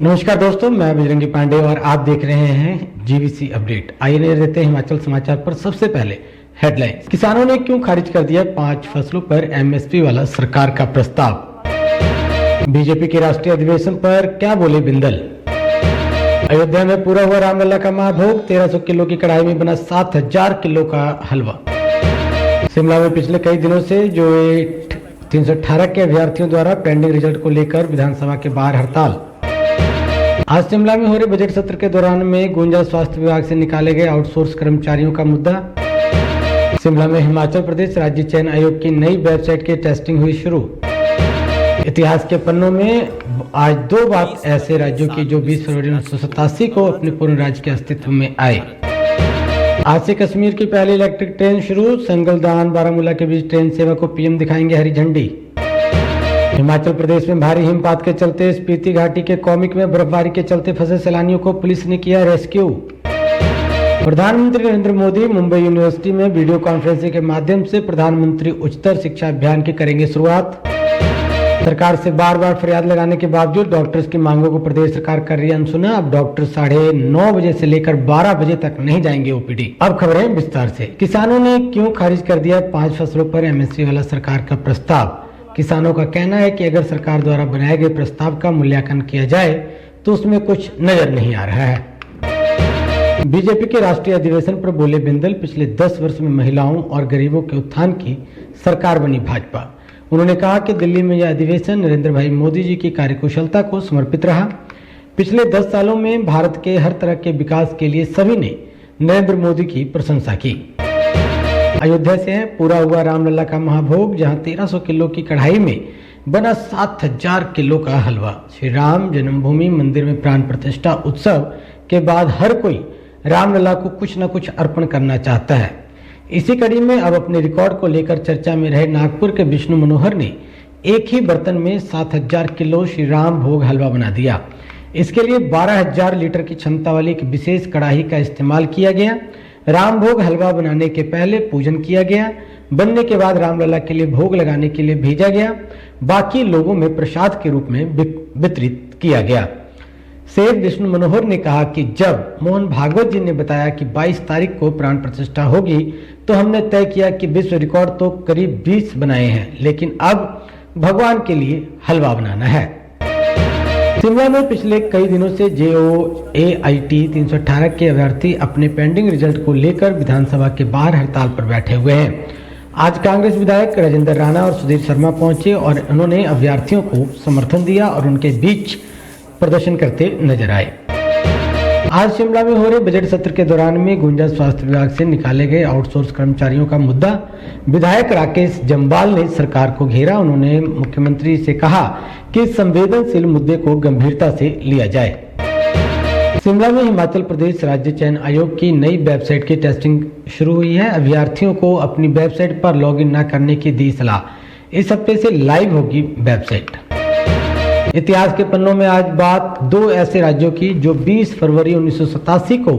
नमस्कार दोस्तों, मैं बजरंगी पांडे और आप देख रहे हैं जीवीसी अपडेट। आइए नजर देते हैं हिमाचल समाचार पर। सबसे पहले हेडलाइंस। किसानों ने क्यों खारिज कर दिया 5 फसलों पर एमएसपी वाला सरकार का प्रस्ताव। बीजेपी के राष्ट्रीय अधिवेशन पर क्या बोले बिंदल। अयोध्या में पूरा हुआ रामलला का महाभोग, 1300 किलो की कढ़ाई में बना 7000 किलो का हलवा। शिमला में पिछले कई दिनों से जो 318 के अभ्यर्थियों द्वारा पेंडिंग रिजल्ट को लेकर विधानसभा के बाहर हड़ताल। आज शिमला में हो रहे बजट सत्र के दौरान में गुंजा स्वास्थ्य विभाग से निकाले गए आउटसोर्स कर्मचारियों का मुद्दा। शिमला में हिमाचल प्रदेश राज्य चयन आयोग की नई वेबसाइट की टेस्टिंग हुई शुरू। इतिहास के पन्नों में आज 2 बात ऐसे राज्यों की जो 20 फरवरी 1987 को अपने पूर्ण राज्य के अस्तित्व में आए। आज से कश्मीर की पहली इलेक्ट्रिक ट्रेन शुरू। संगलदान बारामूला के बीच ट्रेन सेवा को पीएम दिखाएंगे हरी झंडी। हिमाचल प्रदेश में भारी हिमपात के चलते स्पीति घाटी के कॉमिक में बर्फबारी के चलते फंसे सैलानियों को पुलिस ने किया रेस्क्यू। प्रधानमंत्री नरेंद्र मोदी मुंबई यूनिवर्सिटी में वीडियो कॉन्फ्रेंसिंग के माध्यम से प्रधानमंत्री उच्चतर शिक्षा अभियान की करेंगे शुरुआत। सरकार से बार बार फरियाद लगाने के बावजूद डॉक्टर्स की मांगों को प्रदेश सरकार कर रही है अनसुना। अब डॉक्टर 9:30 बजे से लेकर 12 बजे तक नहीं जाएंगे ओपीडी। अब खबरें विस्तार से। किसानों ने क्यों खारिज कर दिया 5 फसलों पर एमएसपी वाला सरकार का प्रस्ताव। किसानों का कहना है कि अगर सरकार द्वारा बनाए गए प्रस्ताव का मूल्यांकन किया जाए तो उसमें कुछ नजर नहीं आ रहा है। बीजेपी के राष्ट्रीय अधिवेशन पर बोले बिंदल, पिछले 10 वर्ष में महिलाओं और गरीबों के उत्थान की सरकार बनी भाजपा। उन्होंने कहा कि दिल्ली में यह अधिवेशन नरेंद्र भाई मोदी जी की कार्यकुशलता को समर्पित रहा। पिछले 10 सालों में भारत के हर तरह के विकास के लिए सभी ने नरेंद्र मोदी की प्रशंसा की। अयोध्या से पूरा हुआ रामलला का महाभोग, जहां 1300 किलो की कढ़ाई में बना 7000 किलो का हलवा। श्री राम जन्मभूमि मंदिर में प्राण प्रतिष्ठा उत्सव के बाद हर कोई रामलला को कुछ न कुछ अर्पण करना चाहता है। इसी कड़ी में अब अपने रिकॉर्ड को लेकर चर्चा में रहे नागपुर के विष्णु मनोहर ने एक ही बर्तन में 7000 किलो श्री राम भोग हलवा बना दिया। इसके लिए 12000 लीटर की क्षमता वाली एक विशेष कढ़ाई का इस्तेमाल किया गया। राम भोग हलवा बनाने के पहले पूजन किया गया, बनने के बाद रामलला के लिए भोग लगाने के लिए भेजा गया, बाकी लोगों में प्रसाद के रूप में वितरित किया गया। सेठ विष्णु मनोहर ने कहा कि जब मोहन भागवत जी ने बताया कि 22 तारीख को प्राण प्रतिष्ठा होगी तो हमने तय किया कि विश्व रिकॉर्ड तो करीब 20 बनाए हैं, लेकिन अब भगवान के लिए हलवा बनाना है। शिमला में पिछले कई दिनों से JOAIT 318 के अभ्यर्थी अपने पेंडिंग रिजल्ट को लेकर विधानसभा के बाहर हड़ताल पर बैठे हुए हैं। आज कांग्रेस विधायक राजेंद्र राणा और सुधीर शर्मा पहुंचे और उन्होंने अभ्यर्थियों को समर्थन दिया और उनके बीच प्रदर्शन करते नजर आए। आज शिमला में हो रहे बजट सत्र के दौरान में गुंजा स्वास्थ्य विभाग से निकाले गए आउटसोर्स कर्मचारियों का मुद्दा विधायक राकेश जम्वाल ने सरकार को घेरा। उन्होंने मुख्यमंत्री से कहा कि इस संवेदनशील मुद्दे को गंभीरता से लिया जाए। शिमला में हिमाचल प्रदेश राज्य चयन आयोग की नई वेबसाइट की टेस्टिंग शुरू हुई है। अभ्यर्थियों को अपनी वेबसाइट पर लॉगिन न करने की दी सलाह। इस हफ्ते से लाइव होगी वेबसाइट। इतिहास के पन्नों में आज बात 2 ऐसे राज्यों की जो 20 फरवरी 1987 को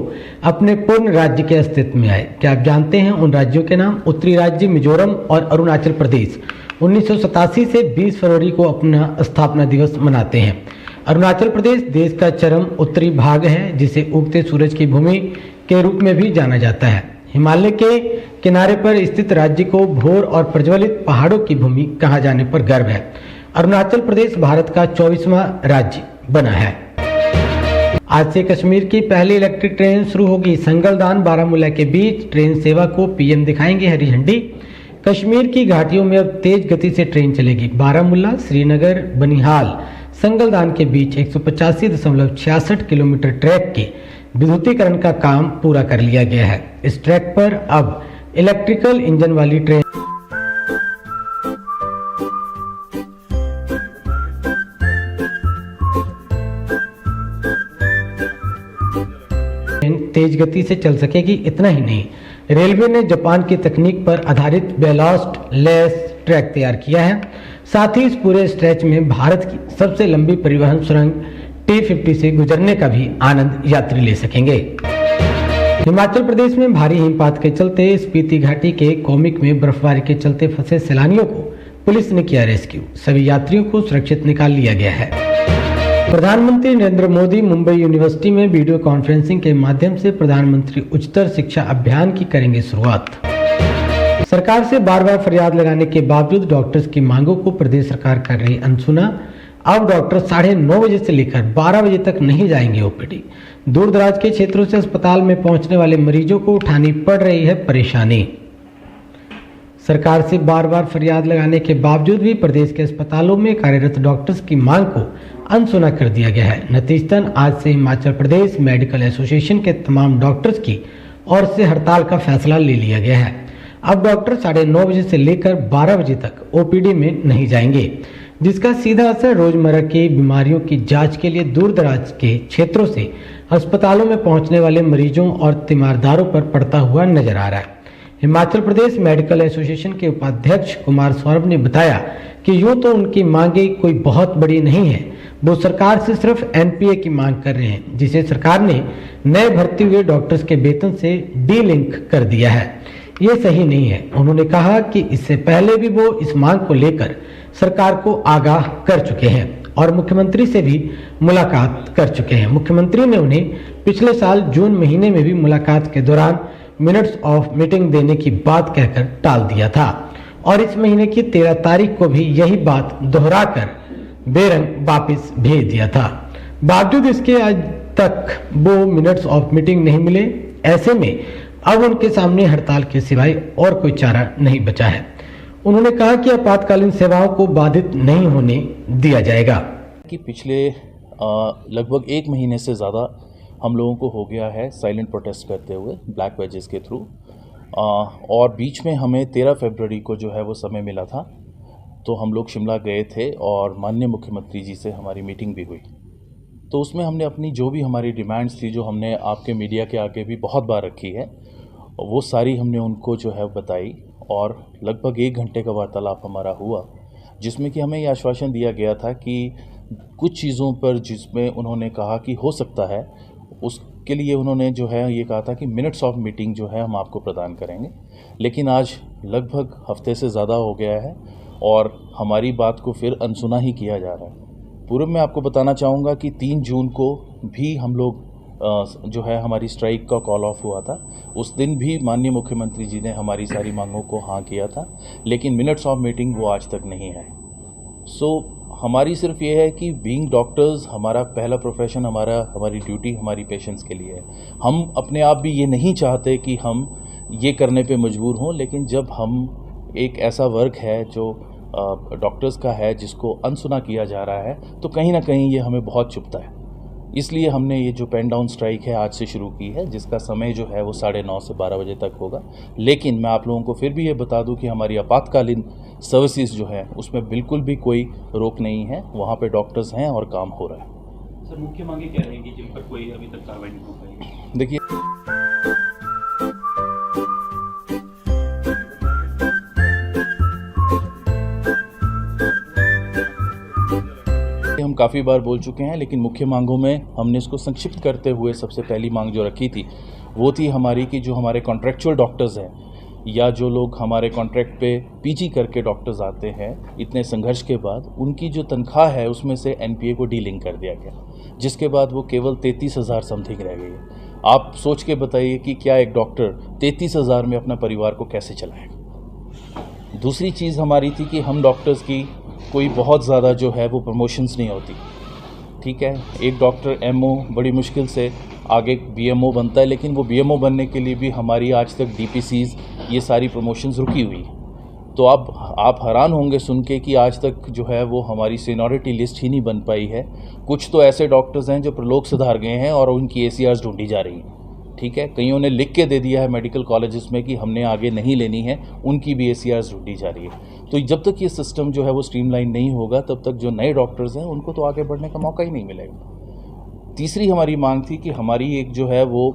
अपने पूर्ण राज्य के अस्तित्व में आए। क्या आप जानते हैं उन राज्यों के नाम? उत्तरी राज्य मिजोरम और अरुणाचल प्रदेश 1987 से 20 फरवरी को अपना स्थापना दिवस मनाते हैं। अरुणाचल प्रदेश देश का चरम उत्तरी भाग है, जिसे उगते सूरज की भूमि के रूप में भी जाना जाता है। हिमालय के किनारे पर स्थित राज्य को भोर और प्रज्वलित पहाड़ों की भूमि कहा जाने पर गर्व है। अरुणाचल प्रदेश भारत का 24वां राज्य बना है। आज से कश्मीर की पहली इलेक्ट्रिक ट्रेन शुरू होगी। संगलदान बारामूला के बीच ट्रेन सेवा को पीएम दिखाएंगे हरी झंडी। कश्मीर की घाटियों में अब तेज गति से ट्रेन चलेगी। बारामूला, श्रीनगर, बनिहाल, संगलदान के बीच 185.66 किलोमीटर ट्रैक के विद्युतीकरण का काम पूरा कर लिया गया है। इस ट्रैक पर अब इलेक्ट्रिकल इंजन वाली ट्रेन तेज गति से चल सकेगी। इतना ही नहीं, रेलवे ने जापान की तकनीक पर आधारित बेलास्ट लेस ट्रैक तैयार किया है। साथ ही इस पूरे स्ट्रेच में भारत की सबसे लंबी परिवहन सुरंग T50 से गुजरने का भी आनंद यात्री ले सकेंगे। हिमाचल प्रदेश में भारी हिमपात के चलते स्पीति घाटी के कॉमिक में बर्फबारी के चलते फंसे सैलानियों को पुलिस ने किया रेस्क्यू। सभी यात्रियों को सुरक्षित निकाल लिया गया है। प्रधानमंत्री नरेंद्र मोदी मुंबई यूनिवर्सिटी में वीडियो कॉन्फ्रेंसिंग के माध्यम से प्रधानमंत्री उच्चतर शिक्षा अभियान की करेंगे शुरुआत। सरकार से बार बार फरियाद लगाने के बावजूद डॉक्टर्स की मांगों को प्रदेश सरकार कर रही अनसुना। अब डॉक्टर 9:30 बजे से लेकर 12 बजे तक नहीं जाएंगे ओपीडी। दूर दराज के क्षेत्रों से अस्पताल में पहुंचने वाले मरीजों को उठानी पड़ रही है परेशानी। सरकार से बार बार फरियाद लगाने के बावजूद भी प्रदेश के अस्पतालों में कार्यरत डॉक्टर्स की मांग को अनसुना कर दिया गया है। नतीजतन आज से हिमाचल प्रदेश मेडिकल एसोसिएशन के तमाम डॉक्टर्स की ओर से हड़ताल का फैसला ले लिया गया है। अब डॉक्टर 9:30 बजे से लेकर 12 बजे तक ओपीडी में नहीं जाएंगे, जिसका सीधा असर रोजमर्रा की बीमारियों की जांच के लिए दूर दराज के क्षेत्रों से अस्पतालों में पहुंचने वाले मरीजों और तीमारदारों पर पड़ता हुआ नजर आ रहा है। हिमाचल प्रदेश मेडिकल एसोसिएशन के उपाध्यक्ष कुमार सौरभ ने बताया कि यूं तो उनकी मांगे कोई बहुत बड़ी नहीं है, वो सरकार से सिर्फ एनपीए की मांग कर रहे हैं, जिसे सरकार ने नए भर्ती हुए डॉक्टर्स के वेतन से डी लिंक कर दिया है। ये सही नहीं है। उन्होंने कहा कि इससे पहले भी वो इस मांग को लेकर सरकार को आगाह कर चुके हैं और मुख्यमंत्री से भी मुलाकात कर चुके हैं। मुख्यमंत्री ने उन्हें पिछले साल जून महीने में भी मुलाकात के दौरान मिनट्स ऑफ मीटिंग देने की बात कहकर टाल दिया था और इस महीने की 13 तारीख को भी यही बात दोहराकर बेरंग वापस भेज दिया था। बावजूद इसके आज तक वो मिनट्स ऑफ मीटिंग नहीं मिले। ऐसे में अब उनके सामने हड़ताल के सिवाय और कोई चारा नहीं बचा है। उन्होंने कहा कि आपातकालीन सेवाओं को बाधित नहीं होने दिया जाएगा। कि पिछले लगभग 1 महीने से ज़्यादा हम लोगों को हो गया है साइलेंट प्रोटेस्ट करते हुए ब्लैक बैजेस के थ्रू, और बीच में हमें 13 फरवरी को जो है वो समय मिला था, तो हम लोग शिमला गए थे और माननीय मुख्यमंत्री जी से हमारी मीटिंग भी हुई। तो उसमें हमने अपनी जो भी हमारी डिमांड्स थी, जो हमने आपके मीडिया के आगे भी बहुत बार रखी है, वो सारी हमने उनको जो है बताई और लगभग 1 घंटे का वार्तालाप हमारा हुआ, जिसमें कि हमें ये आश्वासन दिया गया था कि कुछ चीज़ों पर जिसमें उन्होंने कहा कि हो सकता है, उसके लिए उन्होंने जो है ये कहा था कि मिनट्स ऑफ मीटिंग जो है हम आपको प्रदान करेंगे। लेकिन आज लगभग हफ्ते से ज़्यादा हो गया है और हमारी बात को फिर अनसुना ही किया जा रहा है। पूर्व में आपको बताना चाहूँगा कि 3 जून को भी हम लोग जो है हमारी स्ट्राइक का कॉल ऑफ हुआ था। उस दिन भी माननीय मुख्यमंत्री जी ने हमारी सारी मांगों को हाँ किया था, लेकिन मिनट्स ऑफ मीटिंग वो आज तक नहीं है। हमारी सिर्फ ये है कि बीइंग डॉक्टर्स हमारा पहला प्रोफेशन, हमारी ड्यूटी हमारी पेशेंट्स के लिए है। हम अपने आप भी ये नहीं चाहते कि हम ये करने पे मजबूर हों, लेकिन जब हम एक ऐसा वर्क है जो डॉक्टर्स का है जिसको अनसुना किया जा रहा है, तो कहीं ना कहीं ये हमें बहुत चुभता है। इसलिए हमने ये जो पेन डाउन स्ट्राइक है आज से शुरू की है, जिसका समय जो है वो 9:30 से 12 बजे तक होगा। लेकिन मैं आप लोगों को फिर भी ये बता दूं कि हमारी आपातकालीन सर्विसेज जो है उसमें बिल्कुल भी कोई रोक नहीं है, वहाँ पे डॉक्टर्स हैं और काम हो रहा है। सर, मुख्य मांगे क्या रहेंगी जिन पर कोई अभी तक कार्रवाई नहीं हो पाई? देखिए, हम काफ़ी बार बोल चुके हैं, लेकिन मुख्य मांगों में हमने इसको संक्षिप्त करते हुए सबसे पहली मांग जो रखी थी वो थी हमारी कि जो हमारे कॉन्ट्रैक्चुअल डॉक्टर्स हैं या जो लोग हमारे कॉन्ट्रैक्ट पे पीजी करके डॉक्टर्स आते हैं, इतने संघर्ष के बाद उनकी जो तनख्वाह है उसमें से एनपीए को डी लिंक कर दिया गया, जिसके बाद वो केवल 33,000 समथिंग रह गई है। आप सोच के बताइए कि क्या एक डॉक्टर 33,000 में अपना परिवार को कैसे चलाएगा। दूसरी चीज़ हमारी थी कि हम डॉक्टर्स की कोई बहुत ज़्यादा जो है वो प्रमोशंस नहीं होती। ठीक है, एक डॉक्टर एमओ बड़ी मुश्किल से आगे बीएमओ बनता है, लेकिन वो बीएमओ बनने के लिए भी हमारी आज तक डीपीसीज ये सारी प्रमोशंस रुकी हुई। तो अब आप हैरान होंगे सुन के कि आज तक जो है वो हमारी सीनियरिटी लिस्ट ही नहीं बन पाई है। कुछ तो ऐसे डॉक्टर्स हैं जो प्रलोक सुधार गए हैं और उनकी एसीआर्स ढूंढी जा रही हैं। ठीक है, कईयों ने लिख के दे दिया है मेडिकल कॉलेजेस में कि हमने आगे नहीं लेनी है, उनकी भी एसीआर्स ढूंढी जा रही है। तो जब तक ये सिस्टम जो है वो स्ट्रीमलाइन नहीं होगा, तब तक जो नए डॉक्टर्स हैं उनको तो आगे बढ़ने का मौका ही नहीं मिलेगा। तीसरी हमारी मांग थी कि हमारी एक जो है वो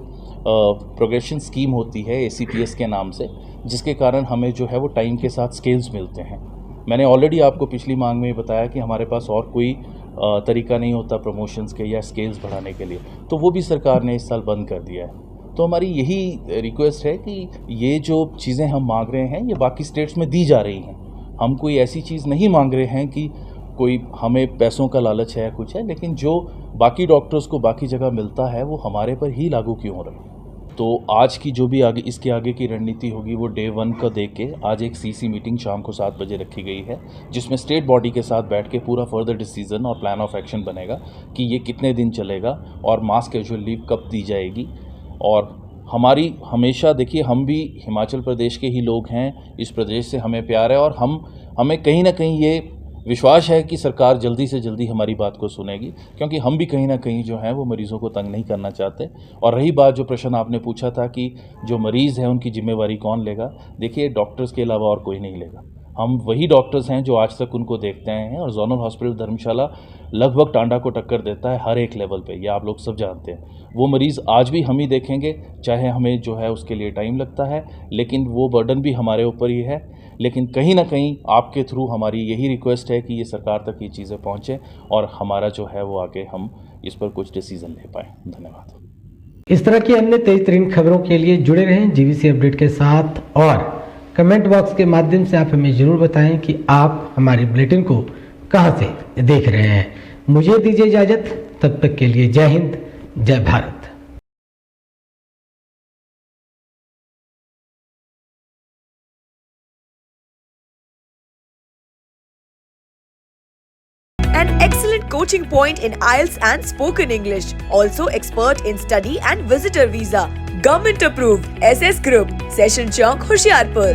प्रोग्रेशन स्कीम होती है एसीपीएस के नाम से, जिसके कारण हमें जो है वो टाइम के साथ स्केल्स मिलते हैं। मैंने ऑलरेडी आपको पिछली मांग में बताया कि हमारे पास और कोई तरीका नहीं होता प्रमोशंस के या स्केल्स बढ़ाने के लिए, तो वो भी सरकार ने इस साल बंद कर दिया है। तो हमारी यही रिक्वेस्ट है कि ये जो चीज़ें हम मांग रहे हैं ये बाकी स्टेट्स में दी जा रही हैं। हम कोई ऐसी चीज़ नहीं मांग रहे हैं कि कोई हमें पैसों का लालच है कुछ है, लेकिन जो बाकी डॉक्टर्स को बाकी जगह मिलता है वो हमारे पर ही लागू क्यों हो रहा है। तो आज की जो भी आगे इसके आगे की रणनीति होगी वो डे 1 का देख के आज एक सीसी मीटिंग शाम को 7 बजे रखी गई है, जिसमें स्टेट बॉडी के साथ बैठ के पूरा फर्दर डिसीजन और प्लान ऑफ एक्शन बनेगा कि ये कितने दिन चलेगा और मास कैजुअल लीव कब दी जाएगी। और हमारी हमेशा देखिए, हम भी हिमाचल प्रदेश के ही लोग हैं, इस प्रदेश से हमें प्यार है और हमें कहीं ना कहीं ये विश्वास है कि सरकार जल्दी से जल्दी हमारी बात को सुनेगी, क्योंकि हम भी कहीं ना कहीं जो है वो मरीज़ों को तंग नहीं करना चाहते। और रही बात जो प्रश्न आपने पूछा था कि जो मरीज़ हैं उनकी जिम्मेवारी कौन लेगा, देखिए डॉक्टर्स के अलावा और कोई नहीं लेगा। हम वही डॉक्टर्स हैं जो आज तक उनको देखते आए हैं और जोनल हॉस्पिटल धर्मशाला लगभग टांडा को टक्कर देता है हर एक लेवल पे, ये आप लोग सब जानते हैं। वो मरीज़ आज भी हम ही देखेंगे, चाहे हमें जो है उसके लिए टाइम लगता है, लेकिन वो बर्डन भी हमारे ऊपर ही है। लेकिन कहीं ना कहीं आपके थ्रू हमारी यही रिक्वेस्ट है कि ये सरकार तक ये चीज़ें पहुँचें और हमारा जो है वो आगे हम इस पर कुछ डिसीजन ले पाएँ। धन्यवाद। इस तरह की अन्य तेज तरीन खबरों के लिए जुड़े रहें जीवीसी अपडेट के साथ और कमेंट बॉक्स के माध्यम से आप हमें जरूर बताएं कि आप हमारे बुलेटिन को कहां से देख रहे हैं। मुझे दीजिए इजाजत, तब तक के लिए जय हिंद, जय Bharat. An excellent coaching point in IELTS and spoken English. Also expert in study and visitor visa. Government approved. SS Group. Session Chowk, Hoshiarpur.